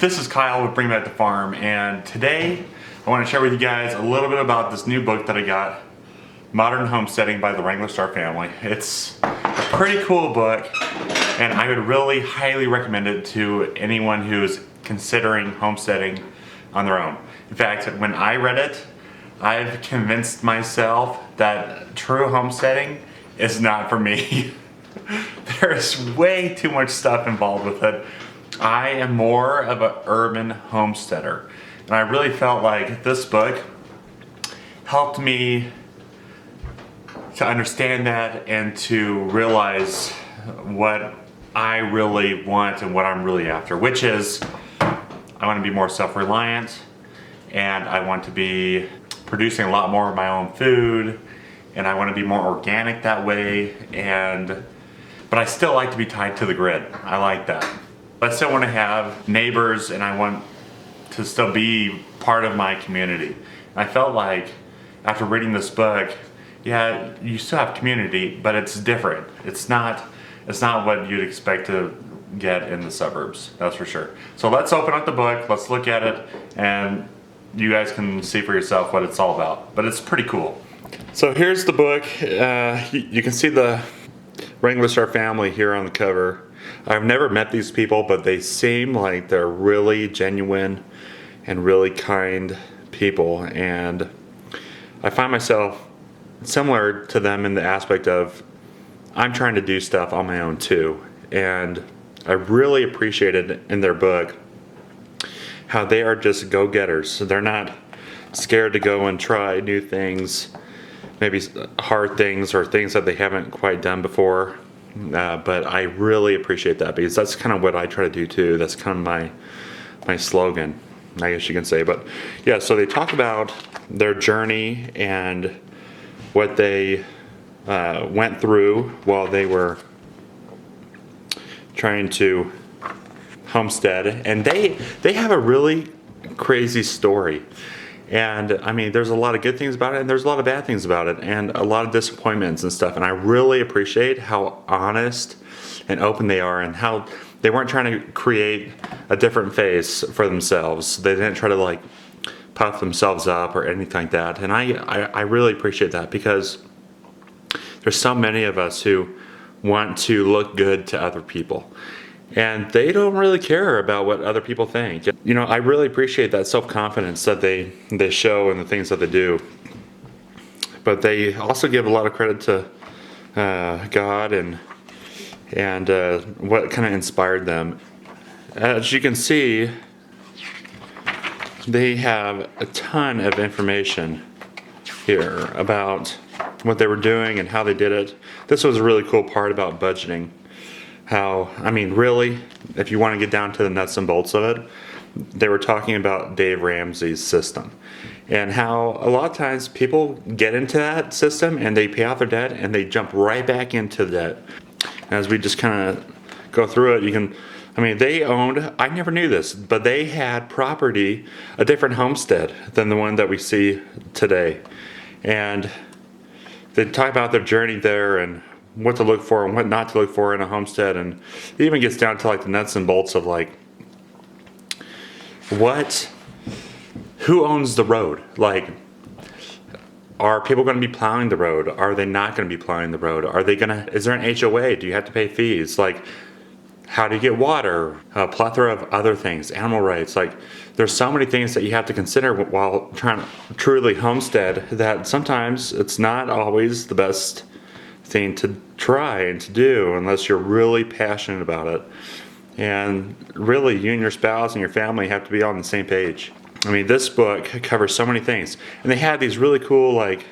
This is Kyle with Bring Back the Farm, and today I want to share with you guys a little bit about this new book that I got, Modern Homesteading by the Wranglerstar family. It's a pretty cool book, and I would really highly recommend it to anyone who's considering homesteading on their own. In fact, when I read it, I've convinced myself that true homesteading is not for me. There's way too much stuff involved with it. I am more of an urban homesteader, and I really felt like this book helped me to understand that and to realize what I really want and what I'm really after, which is I want to be more self-reliant, and I want to be producing a lot more of my own food, and I want to be more organic that way, but I still like to be tied to the grid. I like that. I still want to have neighbors, and I want to still be part of my community. And I felt like after reading this book, yeah, you still have community, but it's different. It's not what you'd expect to get in the suburbs, that's for sure. So let's open up the book, let's look at it, and you guys can see for yourself what it's all about. But it's pretty cool. So here's the book. You can see the Wranglerstar family here on the cover. I've never met these people, but they seem like they're really genuine and really kind people, and I find myself similar to them in the aspect of I'm trying to do stuff on my own too, and I really appreciated in their book how they are just go-getters. So they're not scared to go and try new things, maybe hard things or things that they haven't quite done before. But I really appreciate that, because that's kind of what I try to do too. That's kind of my slogan, I guess you can say. But yeah, so they talk about their journey and what they went through while they were trying to homestead, and they have a really crazy story. And I mean, there's a lot of good things about it, and there's a lot of bad things about it, and a lot of disappointments and stuff. And I really appreciate how honest and open they are, and how they weren't trying to create a different face for themselves. They didn't try to like puff themselves up or anything like that. And I really appreciate that, because there's so many of us who want to look good to other people, and they don't really care about what other people think. You know, I really appreciate that self-confidence that they show in the things that they do. But they also give a lot of credit to God and what kind of inspired them. As you can see, they have a ton of information here about what they were doing and how they did it. This was a really cool part about budgeting. How, I mean, really, if you want to get down to the nuts and bolts of it, they were talking about Dave Ramsey's system, and how a lot of times people get into that system and they pay off their debt and they jump right back into debt. As we just kind of go through it, they owned, I never knew this, but they had property, a different homestead than the one that we see today. And they talk about their journey there and what to look for and what not to look for in a homestead, and it even gets down to like the nuts and bolts of like who owns the road. Like, are people going to be plowing the road? Are they not going to be plowing the road? Is there an HOA? Do you have to pay fees? Like, how do you get water? A plethora of other things, animal rights. Like, there's so many things that you have to consider while trying to truly homestead, that sometimes it's not always the best thing to try and to do unless you're really passionate about it. And really, you and your spouse and your family have to be on the same page. I mean, this book covers so many things, and they had these really cool like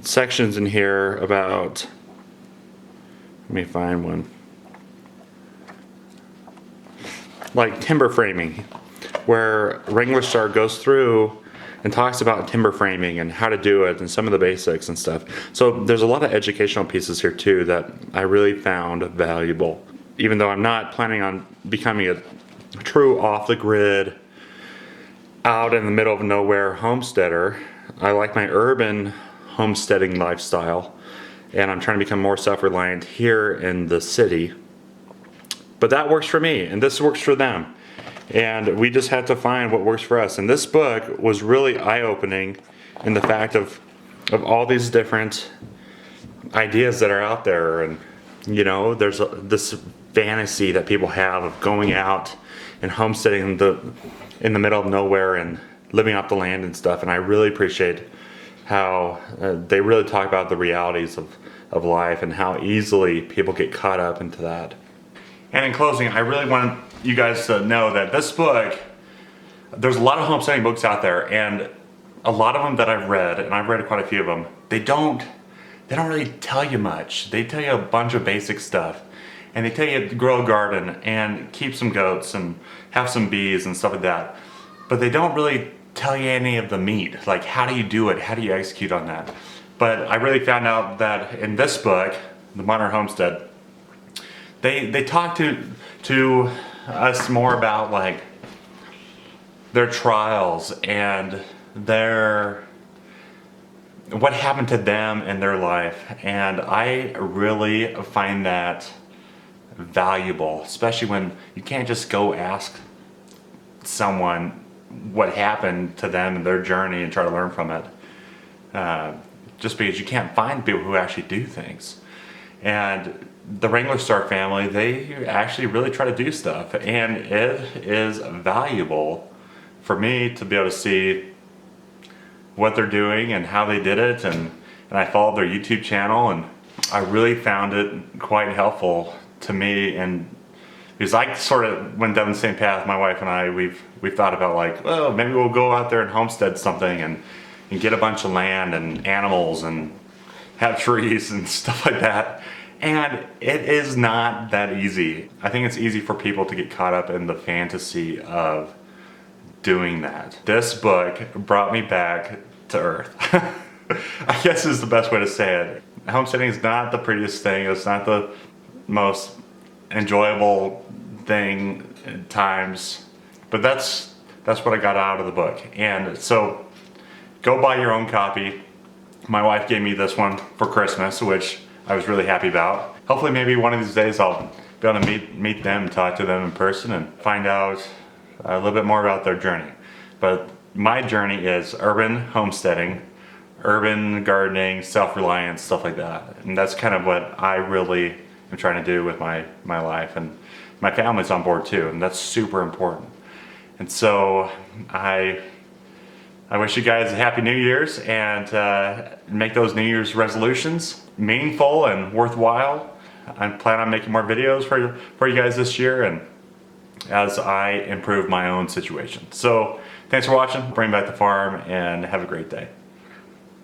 sections in here about, let me find one, like timber framing, where Wranglerstar goes through and talks about timber framing and how to do it and some of the basics and stuff. So there's a lot of educational pieces here too that I really found valuable. Even though I'm not planning on becoming a true off-the-grid, out in the middle of nowhere homesteader, I like my urban homesteading lifestyle, and I'm trying to become more self-reliant here in the city. But that works for me, and this works for them. And we just have to find what works for us. And this book was really eye-opening in the fact of all these different ideas that are out there. And you know, there's this fantasy that people have of going out and homesteading in the middle of nowhere and living off the land and stuff. And I really appreciate how they really talk about the realities of life and how easily people get caught up into that. And in closing, I really want you guys to know that this book, there's a lot of homesteading books out there, and a lot of them that I've read, and I've read quite a few of them, they don't really tell you much. They tell you a bunch of basic stuff, and they tell you to grow a garden and keep some goats and have some bees and stuff like that. But they don't really tell you any of the meat, like how do you do it, how do you execute on that. But I really found out that in this book, The Modern Homestead, they talk to us more about like their trials and what happened to them in their life. And I really find that valuable, especially when you can't just go ask someone what happened to them in their journey and try to learn from it, just because you can't find people who actually do things. And the Wranglerstar family, they actually really try to do stuff, and it is valuable for me to be able to see what they're doing and how they did it, and I followed their YouTube channel, and I really found it quite helpful to me. And because I sort of went down the same path, my wife and I, we've thought about like, well, maybe we'll go out there and homestead something and get a bunch of land and animals and have trees and stuff like that. And it is not that easy. I think it's easy for people to get caught up in the fantasy of doing that. This book brought me back to earth. I guess is the best way to say it. Homesteading is not the prettiest thing. It's not the most enjoyable thing at times, but that's what I got out of the book. And so go buy your own copy. My wife gave me this one for Christmas, which I was really happy about. Hopefully maybe one of these days I'll be able to meet them, talk to them in person, and find out a little bit more about their journey. But my journey is urban homesteading, urban gardening, self-reliance, stuff like that. And that's kind of what I really am trying to do with my life, and my family's on board too, and that's super important. And so I wish you guys a happy New Year's, and make those New Year's resolutions meaningful and worthwhile. I plan on making more videos for you guys this year, and as I improve my own situation. So thanks for watching, bring back the farm, and have a great day.